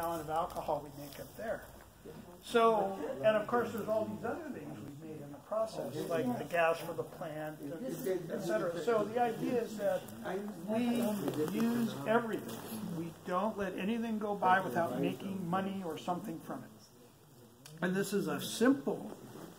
gallon of alcohol we make up there. So, and of course there's all these other things we've made in the process, like the gas for the plant, etc. So the idea is that we use everything. We don't let anything go by without making money or something from it. And this is a simple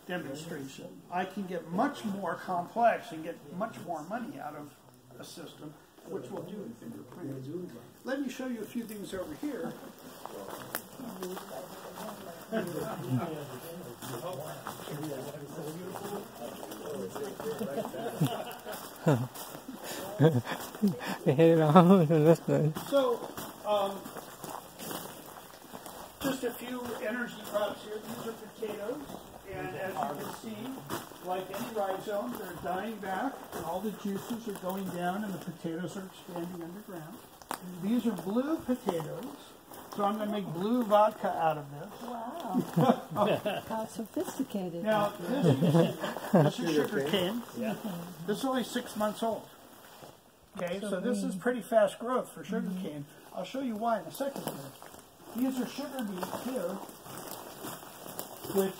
demonstration. I can get much more complex and get much more money out of a system, which we'll do in fingerprint. Let me show you a few things over here. So, just a few energy crops here. These are potatoes, and as you can see, like any rhizome, they're dying back, and all the juices are going down, and the potatoes are expanding underground. These are blue potatoes. So I'm going to make blue vodka out of this. Wow. How sophisticated. Now, this is sugar cane. Yeah. This is only 6 months old. Okay, so this is pretty fast growth for sugar cane. I'll show you why in a second here. These are sugar beets here, which,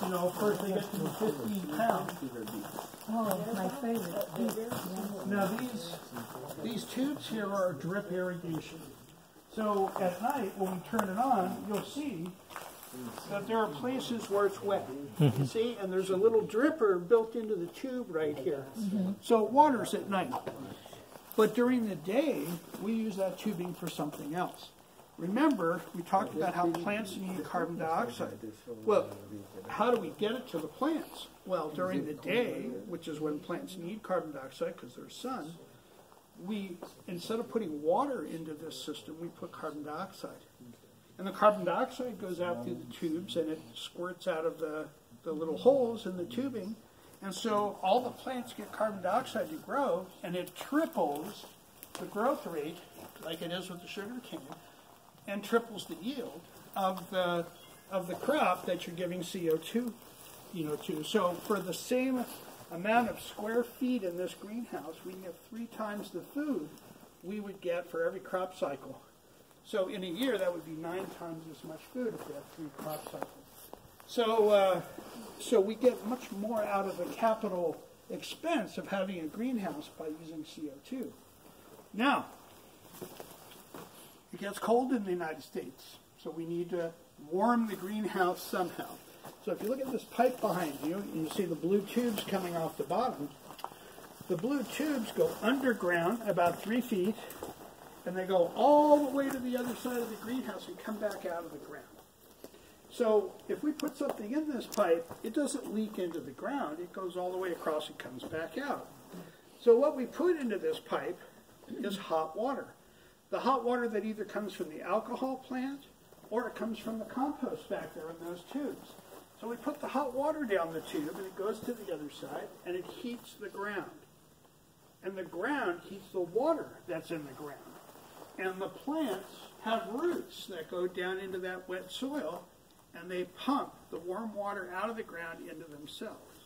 you know, first they get to be 15 pounds. Oh, my favorite. Now, these tubes here are drip irrigation. So at night, when we turn it on, you'll see that there are places where it's wet. You see? And there's a little dripper built into the tube right here. So it waters at night. But during the day, we use that tubing for something else. Remember, we talked about how plants need carbon dioxide. Well, how do we get it to the plants? Well, during the day, which is when plants need carbon dioxide because there's sun, we, instead of putting water into this system, we put carbon dioxide. And the carbon dioxide goes out through the tubes and it squirts out of the little holes in the tubing. And so all the plants get carbon dioxide to grow, and it triples the growth rate, like it is with the sugar cane, and triples the yield of the crop that you're giving CO2, to. So for the same amount of square feet in this greenhouse, we can get 3 times the food we would get for every crop cycle. So in a year, that would be 9 times as much food if we had 3 crop cycles. So we get much more out of the capital expense of having a greenhouse by using CO2. Now, it gets cold in the United States, so we need to warm the greenhouse somehow. So if you look at this pipe behind you, and you see the blue tubes coming off the bottom, the blue tubes go underground about 3 feet, and they go all the way to the other side of the greenhouse and come back out of the ground. So if we put something in this pipe, it doesn't leak into the ground. It goes all the way across and comes back out. So what we put into this pipe is hot water. The hot water that either comes from the alcohol plant or it comes from the compost back there in those tubes. So we put the hot water down the tube, and it goes to the other side, and it heats the ground. And the ground heats the water that's in the ground. And the plants have roots that go down into that wet soil, and they pump the warm water out of the ground into themselves.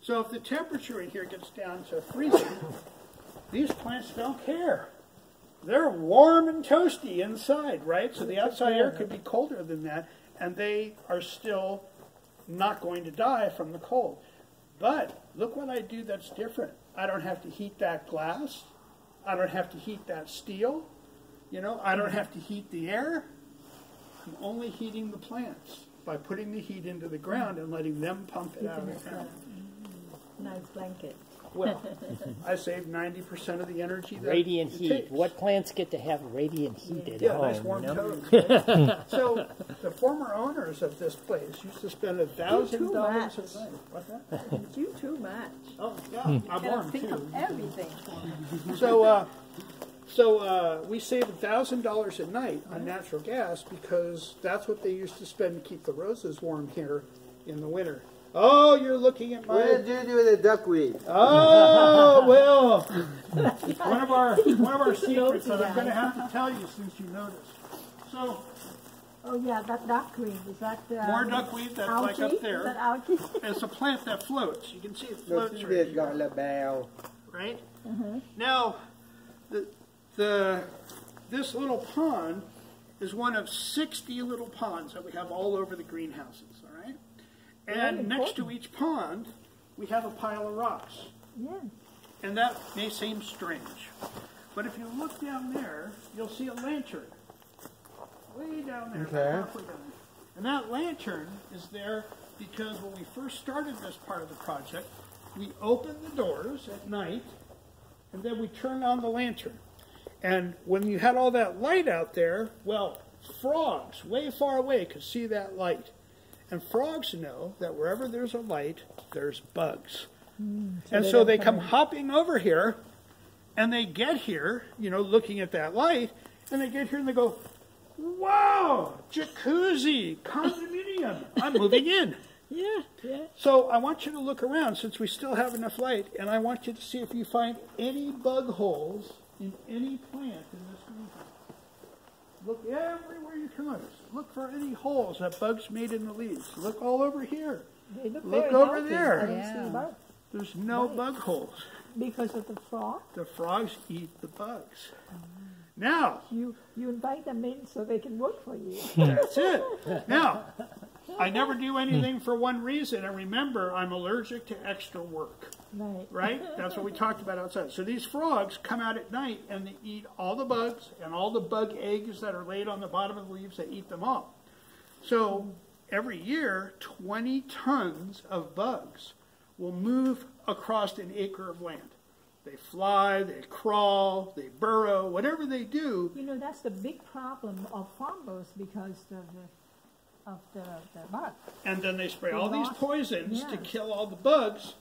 So if the temperature in here gets down to freezing, these plants don't care. They're warm and toasty inside, right? So the outside air could be colder than that, and they are still not going to die from the cold. But look what I do that's different. I don't have to heat that glass. I don't have to heat that steel. I don't have to heat the air. I'm only heating the plants by putting the heat into the ground and letting them pump it out of the ground. Nice blanket. Well, I save 90% of the energy that radiant it heat. takes. What plants get to have radiant heat at home? Nice warm toes. Right? So the former owners of this place used to spend $1,000 a night. What's that? You do too much. Oh, yeah, I'm warm think too. of everything. So we save $1,000 a night on natural gas because that's what they used to spend to keep the roses warm here in the winter. Oh, you're looking at my... What did you do with the duckweed? Oh, well, one of our secrets that I'm going to have to tell you since you noticed. So... Oh, yeah, that duckweed. Is that... more duckweed that's algae? like up there. Is that algae? It's a plant that floats. You can see it floats right It's here. got a bell. Right? Now, this little pond is one of 60 little ponds that we have all over the greenhouses, all right? Very And next to important. each pond, we have a pile of rocks. Yeah. And that may seem strange. But if you look down there, you'll see a lantern. Way down there, Okay. about halfway down there. And that lantern is there because when we first started this part of the project, we opened the doors at night, and then we turned on the lantern. And when you had all that light out there, well, frogs way far away could see that light. And frogs know that wherever there's a light, there's bugs. And so they come hopping over here, and they get here, you know, looking at that light, and they get here and they go, wow, jacuzzi, condominium, I'm moving in. Yeah, yeah. So I want you to look around since we still have enough light, and I want you to see if you find any bug holes in any plant in this greenhouse. Look everywhere you can look. Look for any holes that bugs made in the leaves. Look all over here. They look Look very over healthy. there. I don't see bugs. There's no Right. bug holes. Because of the frog, The frogs eat the bugs. Now, you invite them in so they can work for you. that's it. Now, I never do anything for one reason, and remember, I'm allergic to extra work, Right. right? That's what we talked about outside. So these frogs come out at night, and they eat all the bugs, and all the bug eggs that are laid on the bottom of the leaves, they eat them all. So every year, 20 tons of bugs will move across an acre of land. They fly, they crawl, they burrow, whatever they do. You know, that's the big problem of farmers because of the bug. And then they spray They all these lost- poisons to yeah. kill all the bugs,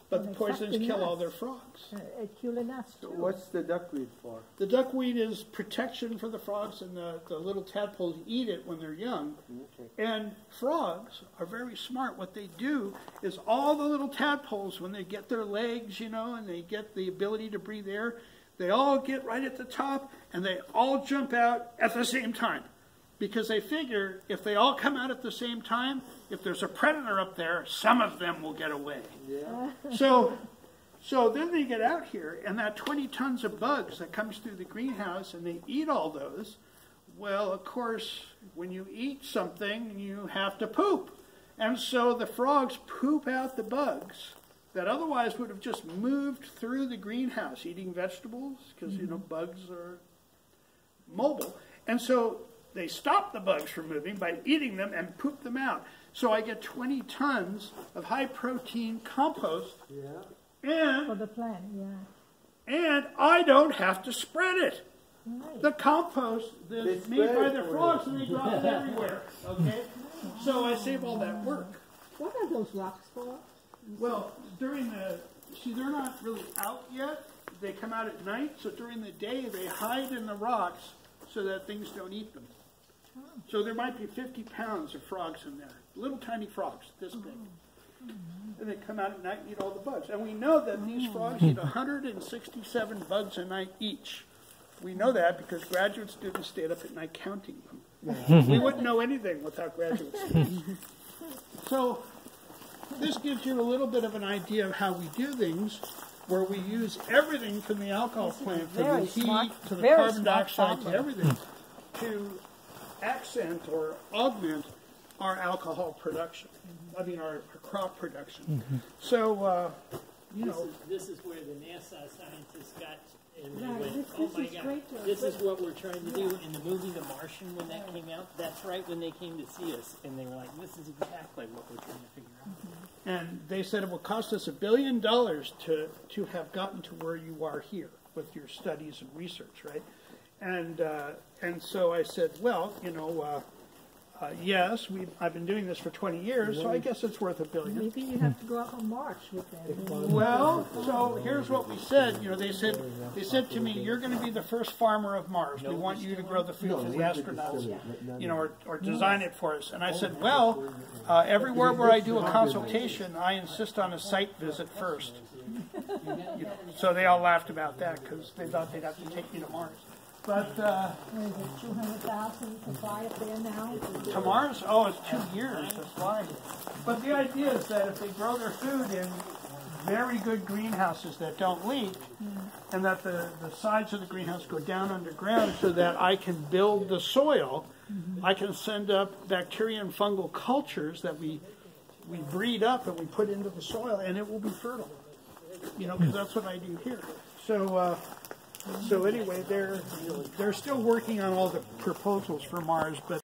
but And the they poisons suck the kill all nuts. their frogs. It killing us too. What's the duckweed for? The duckweed is protection for the frogs, and the little tadpoles eat it when they're young. Okay. And frogs are very smart. What they do is all the little tadpoles, when they get their legs, you know, and they get the ability to breathe air, they all get right at the top, and they all jump out at the same time. Because they figure if they all come out at the same time, if there's a predator up there, some of them will get away. Yeah. So then they get out here, and that 20 tons of bugs that comes through the greenhouse, and they eat all those. Well, of course, when you eat something, you have to poop. And so the frogs poop out the bugs that otherwise would have just moved through the greenhouse eating vegetables, because, you know, bugs are mobile. And so they stop the bugs from moving by eating them and poop them out. So I get 20 tons of high-protein compost, Yeah. For and the plant, yeah. I don't have to spread it. Right. The compost They is made spread by it the for frogs, you. and they drop it everywhere. Okay, so I save all that work. What are those rocks for? Well, they're not really out yet. They come out at night, so during the day they hide in the rocks so that things don't eat them. So there might be 50 pounds of frogs in there, little tiny frogs this big. And they come out at night and eat all the bugs. And we know that these frogs eat 167 bugs a night each. We know that because graduate students stayed up at night counting them. We wouldn't know anything without graduate students. So this gives you a little bit of an idea of how we do things, where we use everything from the alcohol plant, from the very heat smart- to the very carbon smart dioxide to farmer. everything, to accent or augment our alcohol production. I mean, our crop production. So, you know, This is where the NASA scientists got, and they Right, went, this oh my is God, great. this is what we're trying to do. In the movie The Martian, when that came out, that's right when they came to see us, and they were like, this is exactly what we're trying to figure out. and they said it will cost us $1 billion to have gotten to where you are here with your studies and research, right? And so I said, well, you know, yes, I've been doing this for 20 years, so I guess it's worth $1 billion. Maybe you have to go out on march with them. Well, so here's what we said. You know, they said to me, "You're going to be the first farmer of Mars. We want you to grow the food for the astronauts, you know, or design it for us." And I said, "Well, everywhere where I do a consultation, I insist on a site visit first." You know, so they all laughed about that because they thought they'd have to take me to Mars. But What is it, 200,000 to fly up there now? to Mars, oh, it's 2 years to fly. But the idea is that if they grow their food in very good greenhouses that don't leak, and that the sides of the greenhouse go down underground so that I can build the soil. I can send up bacteria and fungal cultures that we breed up and we put into the soil, and it will be fertile. You know, because that's what I do here. So anyway, they're still working on all the proposals for Mars, but